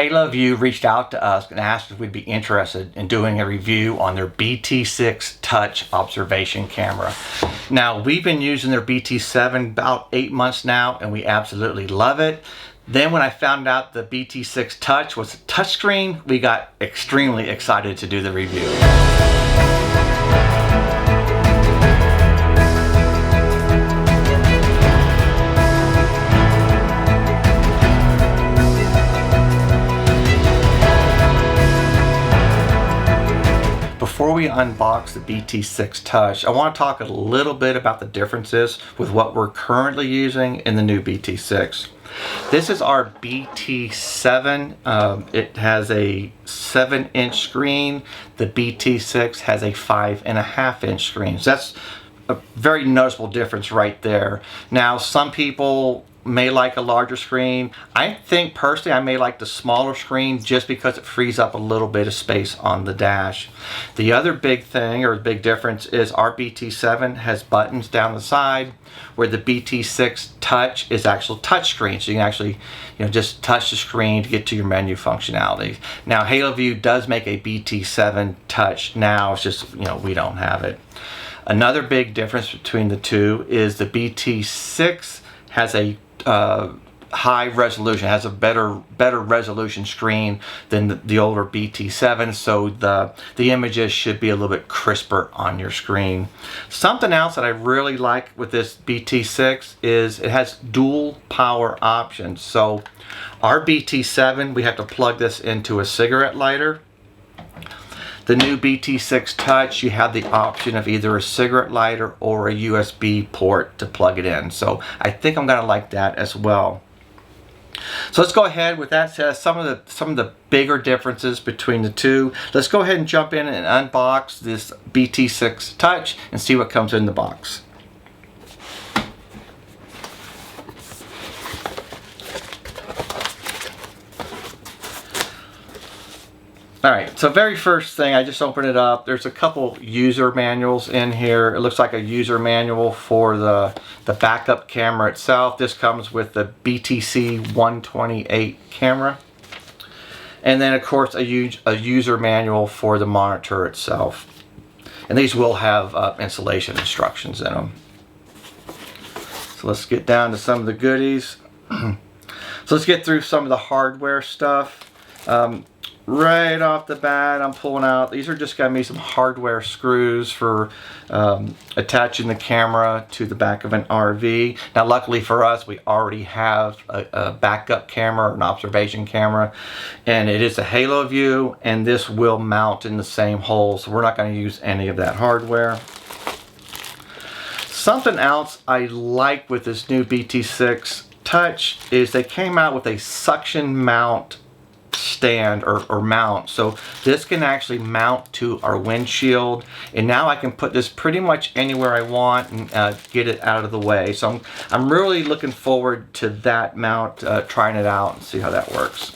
HALOVIEW reached out to us and asked if we'd be interested in doing a review on their BT6 touch observation camera. Now, we've been using their BT7 about 8 months now, and we absolutely love it. Then when I found out the BT6 touch was a touchscreen, we got extremely excited to do the review. Before we unbox the BT6 Touch, I want to talk a little bit about the differences with what we're currently using in the new BT6. This is our BT7. It has a 7-inch screen. The BT6 has a 5.5-inch screen. So that's a very noticeable difference right there. Now, some people may like a larger screen. I think personally I may like the smaller screen just because it frees up a little bit of space on the dash. The other big thing or big difference is our BT7 has buttons down the side where the BT6 Touch is actual touch screen. So you can actually just touch the screen to get to your menu functionality. Now HALOVIEW does make a BT7 Touch now, it's just we don't have it. Another big difference between the two is the BT6 has a high resolution, has a better resolution screen than the older BT7, so the images should be a little bit crisper on your screen. Something else that I really like with this BT6 is it has dual power options. So our BT7, we have to plug this into a cigarette lighter. The new BT6 Touch, you have the option of either a cigarette lighter or a USB port to plug it in. So I think I'm gonna like that as well. So let's go ahead with that said, some of the bigger differences between the two. Let's go ahead and jump in and unbox this BT6 Touch and see what comes in the box. Alright, so very first thing, I just opened it up. There's a couple user manuals in here. It looks like a user manual for the backup camera itself. This comes with the BTC 128 camera. And then of course a user manual for the monitor itself. And these will have installation instructions in them. So let's get down to some of the goodies. So let's get through some of the hardware stuff. Right off the bat, I'm pulling out, these are just going to be some hardware screws for attaching the camera to the back of an RV. Now luckily for us, we already have a backup camera, an observation camera, and it is a HALOVIEW, and this will mount in the same hole, so we're not going to use any of that hardware. Something else I like with this new BT6 Touch is they came out with a suction mount stand or mount, so this can actually mount to our windshield, and now I can put this pretty much anywhere I want and get it out of the way. So I'm really looking forward to that mount, trying it out and see how that works.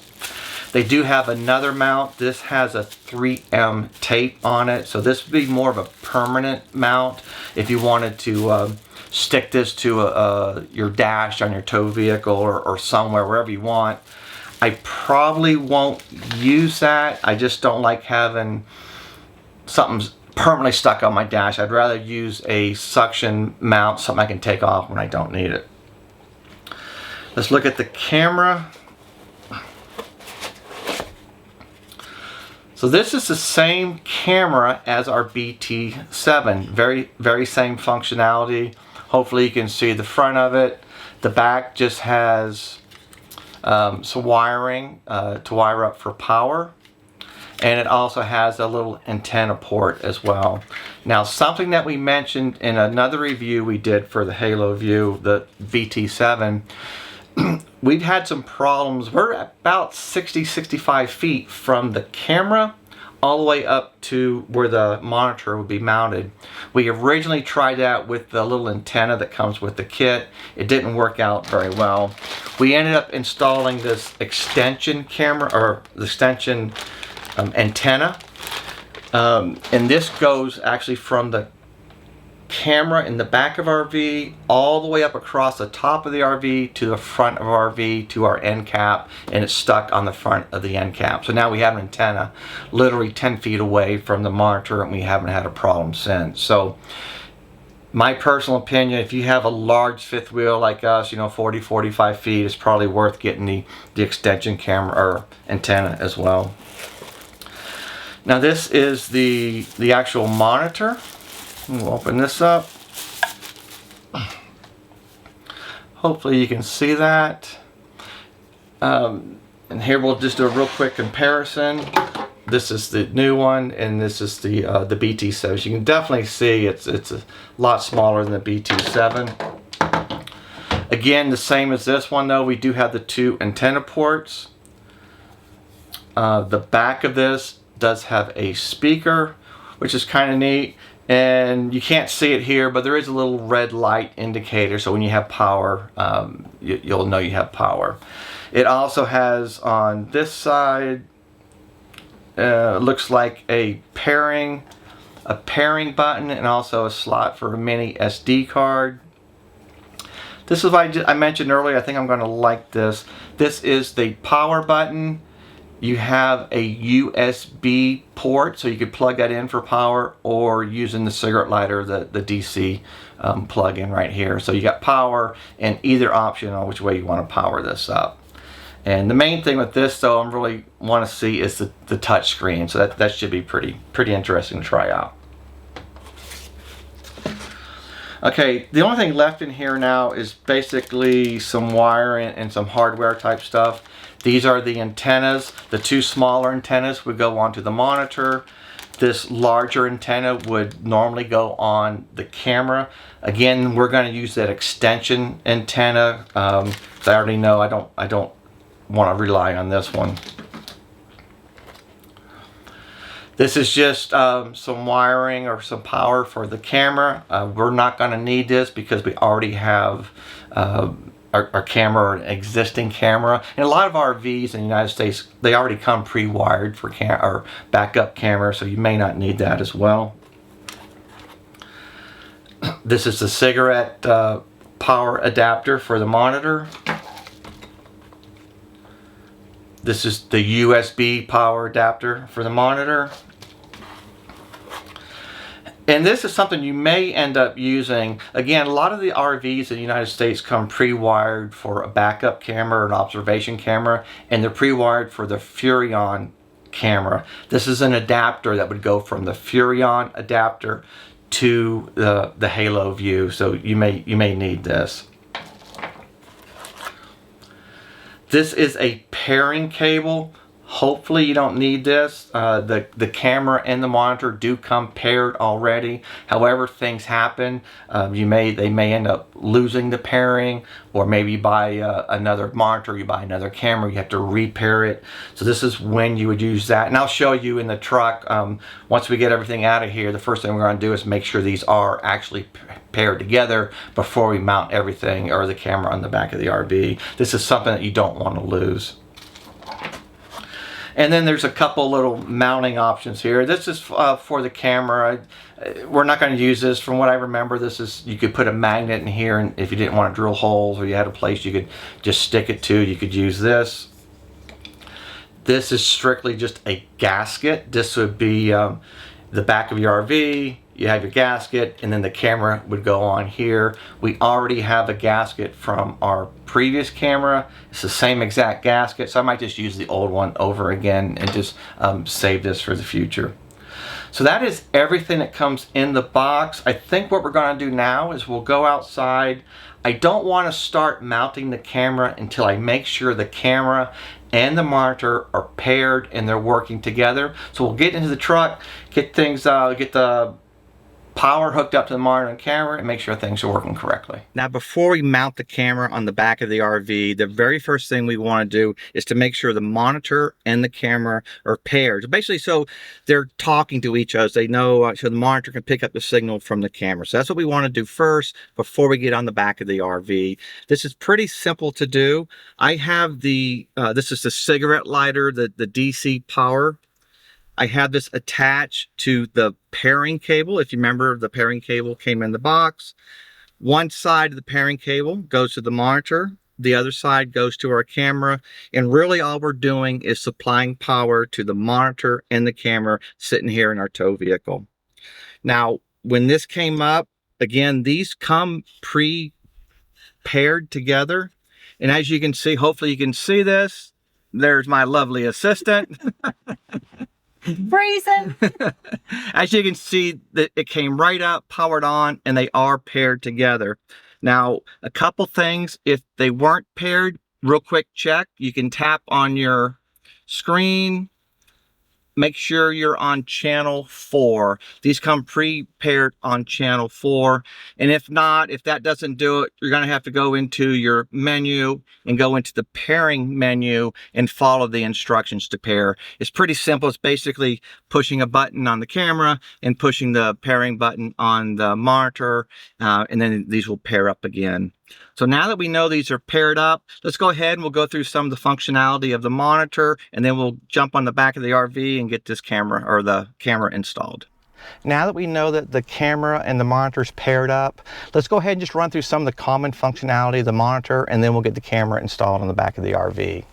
They do have another mount. This has a 3M tape on it, so this would be more of a permanent mount if you wanted to stick this to your dash on your tow vehicle or somewhere, wherever you want. I probably won't use that. I just don't like having something permanently stuck on my dash. I'd rather use a suction mount, something I can take off when I don't need it. Let's look at the camera. So this is the same camera as our BT7. Very same functionality. Hopefully you can see the front of it. The back just has some wiring to wire up for power, and it also has a little antenna port as well. Now, something that we mentioned in another review we did for the HALOVIEW, the BT7, we've had some problems. We're about 60-65 feet from the camera all the way up to where the monitor would be mounted. We originally tried that with the little antenna that comes with the kit. It didn't work out very well. We ended up installing this extension camera, or the extension antenna, and this goes actually from the camera in the back of RV all the way up across the top of the RV to the front of RV to our end cap, and it's stuck on the front of the end cap. So now we have an antenna literally 10 feet away from the monitor, and we haven't had a problem since. So my personal opinion, if you have a large fifth wheel like us, 40, 45 feet, it's probably worth getting the extension camera or antenna as well. Now this is the actual monitor. We'll open this up. Hopefully you can see that. And here we'll just do a real quick comparison. This is the new one, and this is the BT6. You can definitely see it's a lot smaller than the BT7. Again, the same as this one though, we do have the 2 antenna ports. The back of this does have a speaker, which is kind of neat. And you can't see it here, but there is a little red light indicator, so when you have power, you'll know you have power. It also has on this side, looks like a pairing button, and also a slot for a mini SD card. This is what I mentioned earlier. I think I'm going to like this. This is the power button. You have a USB port, so you could plug that in for power, or using the cigarette lighter, the DC plug-in right here. So you got power and either option on which way you want to power this up. And the main thing with this, though, I really want to see is the touch screen. So that should be pretty interesting to try out. Okay, the only thing left in here now is basically some wiring and some hardware type stuff. These are the antennas. The 2 smaller antennas would go onto the monitor. This larger antenna would normally go on the camera. Again, we're going to use that extension antenna. I already know I don't want to rely on this one. This is just some wiring or some power for the camera. We're not going to need this because we already have our camera, or an existing camera. And a lot of RVs in the United States, they already come pre-wired for or backup camera, so you may not need that as well. This is the cigarette power adapter for the monitor. This is the USB power adapter for the monitor. And this is something you may end up using. Again, a lot of the RVs in the United States come pre-wired for a backup camera or an observation camera, and they're pre-wired for the Furrion camera. This is an adapter that would go from the Furrion adapter to the HALOView, so you may need this. This is a pairing cable. Hopefully you don't need this. The camera and the monitor do come paired already. However, things happen. They may end up losing the pairing, or maybe you buy another monitor, you buy another camera, you have to repair it. So this is when you would use that. And I'll show you in the truck, once we get everything out of here, the first thing we're going to do is make sure these are actually paired together before we mount everything, or the camera on the back of the RV. This is something that you don't want to lose. And then there's a couple little mounting options here. This is for the camera. We're not going to use this. From what I remember, this is, you could put a magnet in here, and if you didn't want to drill holes, or you had a place you could just stick it to, you could use this. This is strictly just a gasket. This would be the back of your RV. You have your gasket, and then the camera would go on here. We already have a gasket from our previous camera. It's the same exact gasket, so I might just use the old one over again and just save this for the future. So that is everything that comes in the box. I think what we're going to do now is we'll go outside. I don't want to start mounting the camera until I make sure the camera and the monitor are paired and they're working together. So we'll get into the truck, get the power hooked up to the monitor and camera, and make sure things are working correctly. Now, before we mount the camera on the back of the RV, the very first thing we want to do is to make sure the monitor and the camera are paired. Basically, so they're talking to each other. They know, so the monitor can pick up the signal from the camera. So that's what we want to do first before we get on the back of the RV. This is pretty simple to do. I have this is the cigarette lighter, the DC power I have this attached to the pairing cable. If you remember, the pairing cable came in the box. One side of the pairing cable goes to the monitor. The other side goes to our camera. And really all we're doing is supplying power to the monitor and the camera sitting here in our tow vehicle. Now, when this came up, again, these come pre-paired together. And as you can see, hopefully you can see this. There's my lovely assistant. Freezing. As you can see, that it came right up, powered on, and they are paired together. Now, a couple things, if they weren't paired, real quick check, you can tap on your screen. Make sure you're on channel 4. These come pre-paired on channel 4. And if not, if that doesn't do it, you're going to have to go into your menu and go into the pairing menu and follow the instructions to pair. It's pretty simple. It's basically pushing a button on the camera and pushing the pairing button on the monitor, and then these will pair up again. So now that we know these are paired up, let's go ahead and we'll go through some of the functionality of the monitor, and then we'll jump on the back of the RV and get this camera, or the camera, installed. Now that we know that the camera and the monitor is paired up, let's go ahead and just run through some of the common functionality of the monitor, and then we'll get the camera installed on the back of the RV.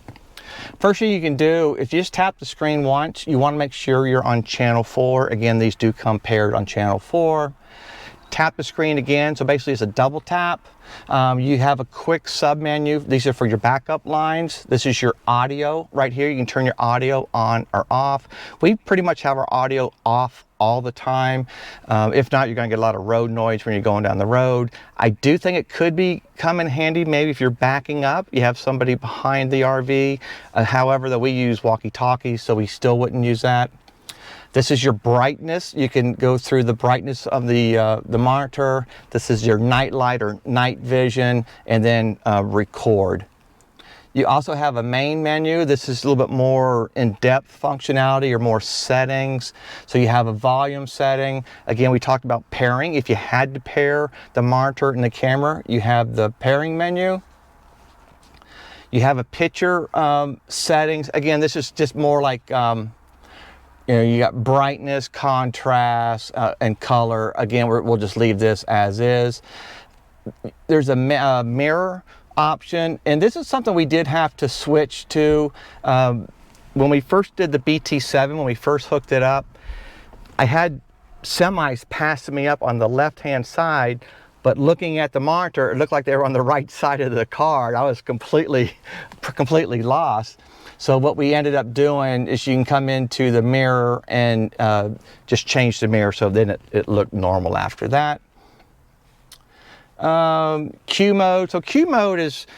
First thing you can do, if you just tap the screen once, you want to make sure you're on channel 4. Again, these do come paired on channel 4. Tap the screen again, so basically it's a double tap. You have a quick sub menu. These are for your backup lines. This is your audio right here. You can turn your audio on or off. We pretty much have our audio off all the time. If not, you're going to get a lot of road noise when you're going down the road. I do think it could come in handy maybe if you're backing up, you have somebody behind the RV. However, that we use walkie-talkies, so we still wouldn't use that. This is your brightness. You can go through the brightness of the monitor. This is your night light or night vision, and then record. You also have a main menu. This is a little bit more in-depth functionality or more settings. So you have a volume setting. Again, we talked about pairing. If you had to pair the monitor and the camera, you have the pairing menu. You have a picture settings. Again, this is just more like you know, you got brightness, contrast, and color. Again, we'll just leave this as is. There's a mirror option, and this is something we did have to switch to. When we first did the BT7, when we first hooked it up, I had semis passing me up on the left-hand side, but looking at the monitor, it looked like they were on the right side of the car. I was completely lost. So what we ended up doing is you can come into the mirror and just change the mirror, so then it looked normal after that. Q mode. So Q mode is,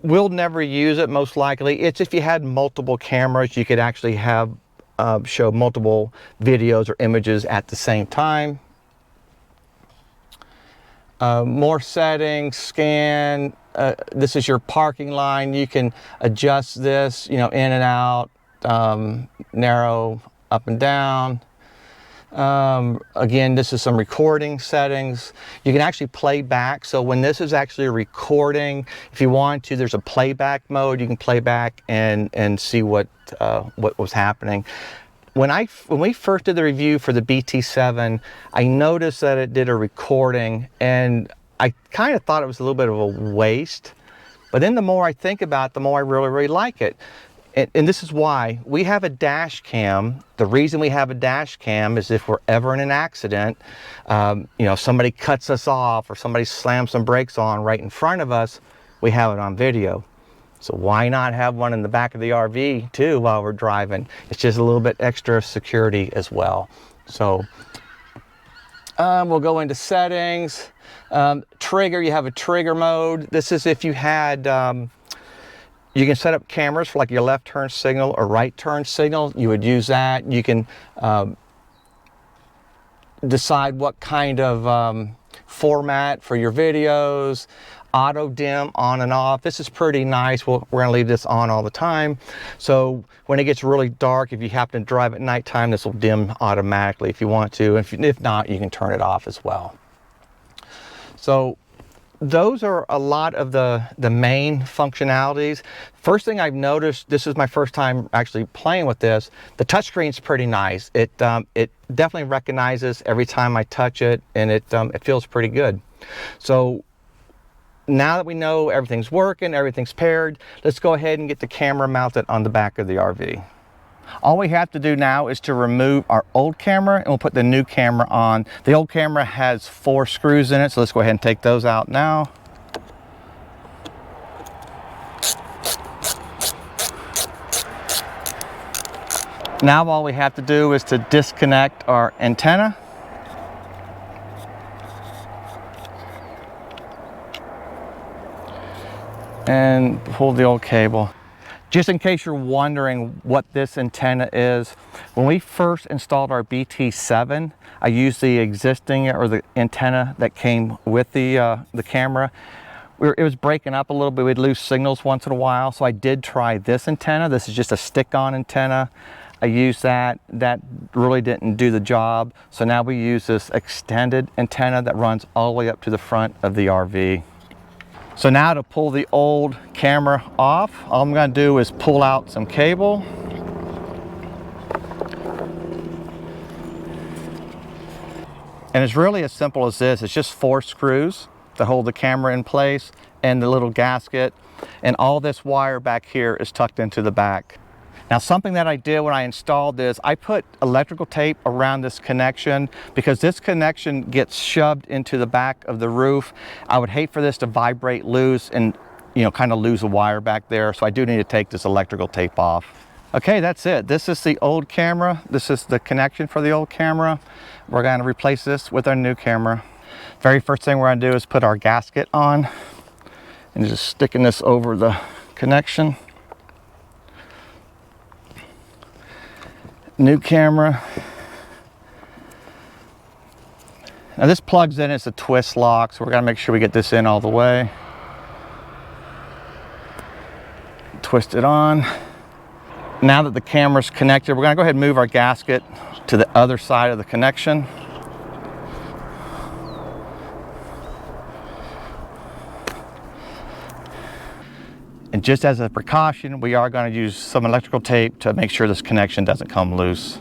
we'll never use it most likely. It's if you had multiple cameras, you could actually have show multiple videos or images at the same time. More settings, scan. This is your parking line. You can adjust this, you know, in and out, narrow, up and down. Again, this is some recording settings. You can actually play back. So when this is actually recording, if you want to, there's a playback mode. You can play back and see what was happening. When we first did the review for the BT7, I noticed that it did a recording, and I kind of thought it was a little bit of a waste. But then the more I think about it, the more I really like it. And this is why we have a dash cam. The reason we have a dash cam is if we're ever in an accident, you know, somebody cuts us off or somebody slams some brakes on right in front of us, we have it on video. So why not have one in the back of the RV too while we're driving? It's just a little bit extra security as well. So we'll go into settings. Trigger, you have a trigger mode. This is if you had, you can set up cameras for like your left turn signal or right turn signal. You would use that. You can decide what kind of format for your videos. Auto dim on and off. This is pretty nice. We're going to leave this on all the time. So when it gets really dark, if you happen to drive at nighttime, this will dim automatically if you want to. If not, you can turn it off as well. So those are a lot of the main functionalities. First thing I've noticed, this is my first time actually playing with this, the touchscreen's pretty nice. It definitely recognizes every time I touch it, and it feels pretty good. So now that we know everything's working, everything's paired, let's go ahead and get the camera mounted on the back of the RV. All we have to do now is to remove our old camera, and we'll put the new camera on. The old camera has 4 screws in it, so let's go ahead and take those out now. Now all we have to do is to disconnect our antenna. And pull the old cable. Just in case you're wondering what this antenna is, when we first installed our BT7, I used the existing or the antenna that came with the camera. It was breaking up a little bit. We'd lose signals once in a while, so I did try this antenna. This is just a stick-on antenna. I used that. That really didn't do the job. So now we use this extended antenna that runs all the way up to the front of the RV. So now to pull the old camera off, all I'm going to do is pull out some cable. And it's really as simple as this. It's just 4 screws to hold the camera in place and the little gasket. And all this wire back here is tucked into the back. Now, something that I did when I installed this, I put electrical tape around this connection because this connection gets shoved into the back of the roof. I would hate for this to vibrate loose and, you know, kind of lose a wire back there. So I do need to take this electrical tape off. Okay, that's it. This is the old camera. This is the connection for the old camera. We're going to replace this with our new camera. Very first thing we're going to do is put our gasket on and just sticking this over the connection. New camera. Now this plugs in, it's a twist lock, so we're gonna make sure we get this in all the way. Twist it on. Now that the camera's connected, we're gonna go ahead and move our gasket to the other side of the connection. And just as a precaution, we are going to use some electrical tape to make sure this connection doesn't come loose.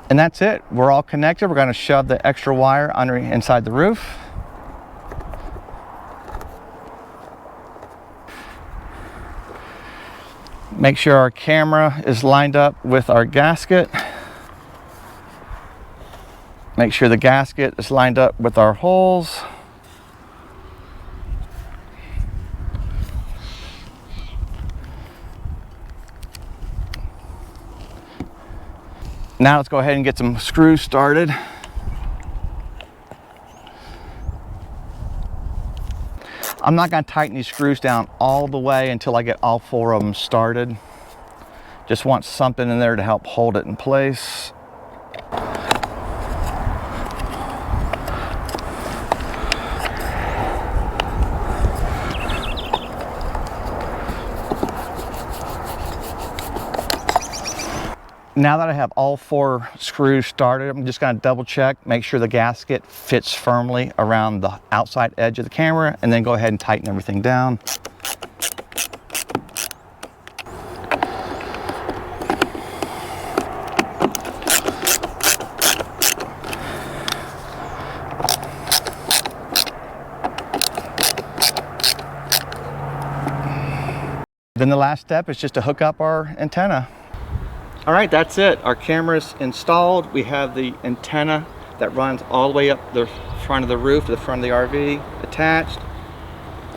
And that's it. We're all connected. We're going to shove the extra wire inside the roof. Make sure our camera is lined up with our gasket. Make sure the gasket is lined up with our holes. Now let's go ahead and get some screws started. I'm not going to tighten these screws down all the way until I get all 4 of them started. Just want something in there to help hold it in place. Now that I have all 4 screws started, I'm just going to double check, make sure the gasket fits firmly around the outside edge of the camera, and then go ahead and tighten everything down. Then the last step is just to hook up our antenna. All right, that's it. Our camera's installed. We have the antenna that runs all the way up the front of the roof to the front of the RV attached.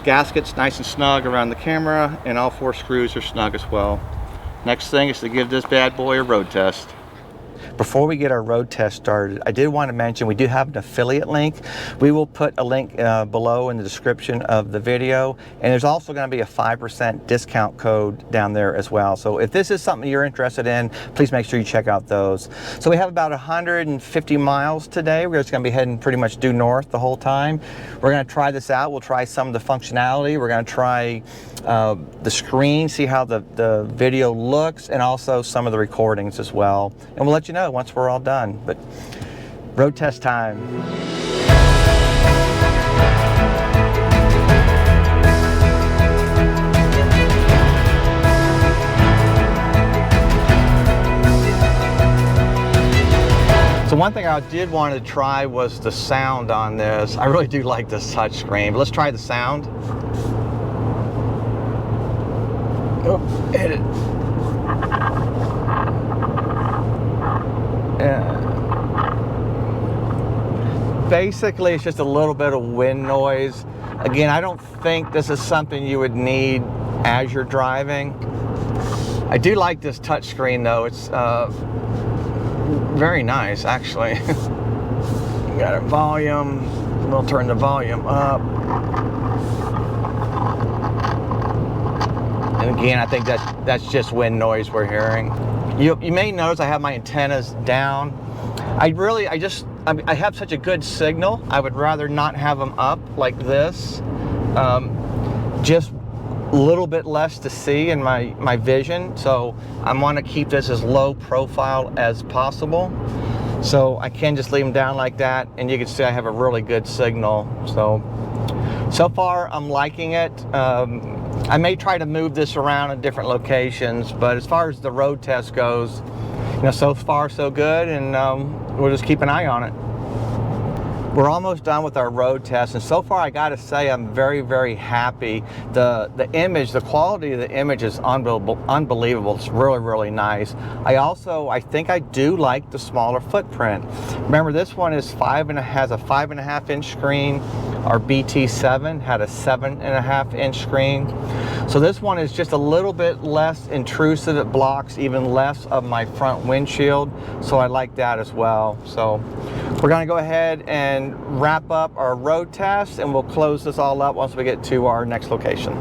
Gasket's nice and snug around the camera, and all 4 screws are snug as well. Next thing is to give this bad boy a road test. before we get our road test started, I did want to mention we do have an affiliate link. We will put a link below in the description of the video, and there's also going to be a 5% discount code down there as well. So if this is something you're interested in, please make sure you check out those. So we have about 150 miles today. We're just going to be heading pretty much due north the whole time. We're going to try this out. We'll try some of the functionality. We're going to try the screen, see how the video looks, and also some of the recordings as well. And we'll let you know once we're all done. But road test time. So one thing I did want to try was the sound on this. I really do like this touch screen, but let's try the sound. Oh, edit. Yeah. Basically, it's just a little bit of wind noise. Again, I don't think this is something you would need as you're driving. I do like this touch screen though. It's very nice, actually. Got a volume. We'll turn the volume up. And again, I think that's just wind noise we're hearing. You may notice I have my antennas down. I have such a good signal. I would rather not have them up like this. Just a little bit less to see in my vision. So I want to keep this as low profile as possible. So I can just leave them down like that, and you can see I have a really good signal. So far I'm liking it. I may try to move this around in different locations, but as far as the road test goes, you know, so far so good, and we'll just keep an eye on it. We're almost done with our road test, and so far I gotta say I'm very, very happy. The image, the quality of the image is unbelievable. It's really, really nice. I think I do like the smaller footprint. Remember, this one is has a 5.5 inch screen. Our BT7 had a 7.5 inch screen. So this one is just a little bit less intrusive. It blocks even less of my front windshield. So I like that as well. So we're gonna go ahead and wrap up our road test, and we'll close this all up once we get to our next location.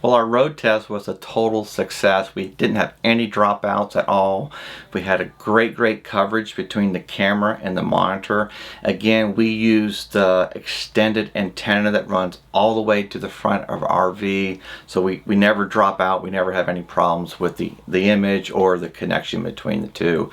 Well, our road test was a total success. We didn't have any dropouts at all. We had a great coverage between the camera and the monitor. Again, we used the extended antenna that runs all the way to the front of our RV, so we never drop out. We never have any problems with the image or the connection between the two.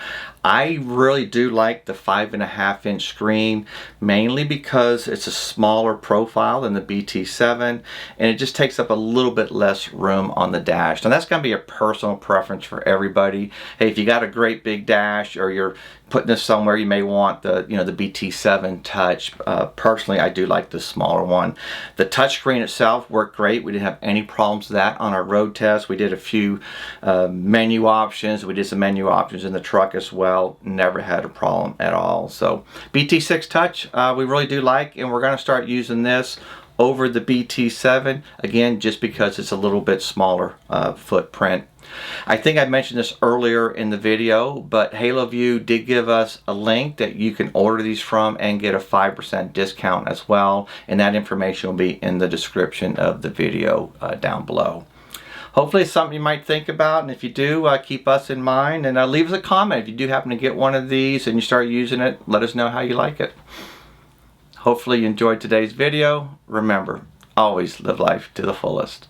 I really do like the 5.5 inch screen, mainly because it's a smaller profile than the BT7, and it just takes up a little bit less room on the dash. Now that's going to be a personal preference for everybody. Hey, if you got a great big dash, or you're putting this somewhere, you may want the the BT7 touch. Personally, I do like the smaller one. The touch screen itself worked great. We didn't have any problems with that on our road test. We did a few menu options. We did some menu options in the truck as well. Never had a problem at all. So BT6 touch, we really do like, and we're going to start using this over the BT7, again, just because it's a little bit smaller footprint. I think I mentioned this earlier in the video, but HALOVIEW did give us a link that you can order these from and get a 5% discount as well, and that information will be in the description of the video down below. Hopefully it's something you might think about, and if you do, keep us in mind, and leave us a comment if you do happen to get one of these and you start using it. Let us know how you like it. Hopefully you enjoyed today's video. Remember, always live life to the fullest.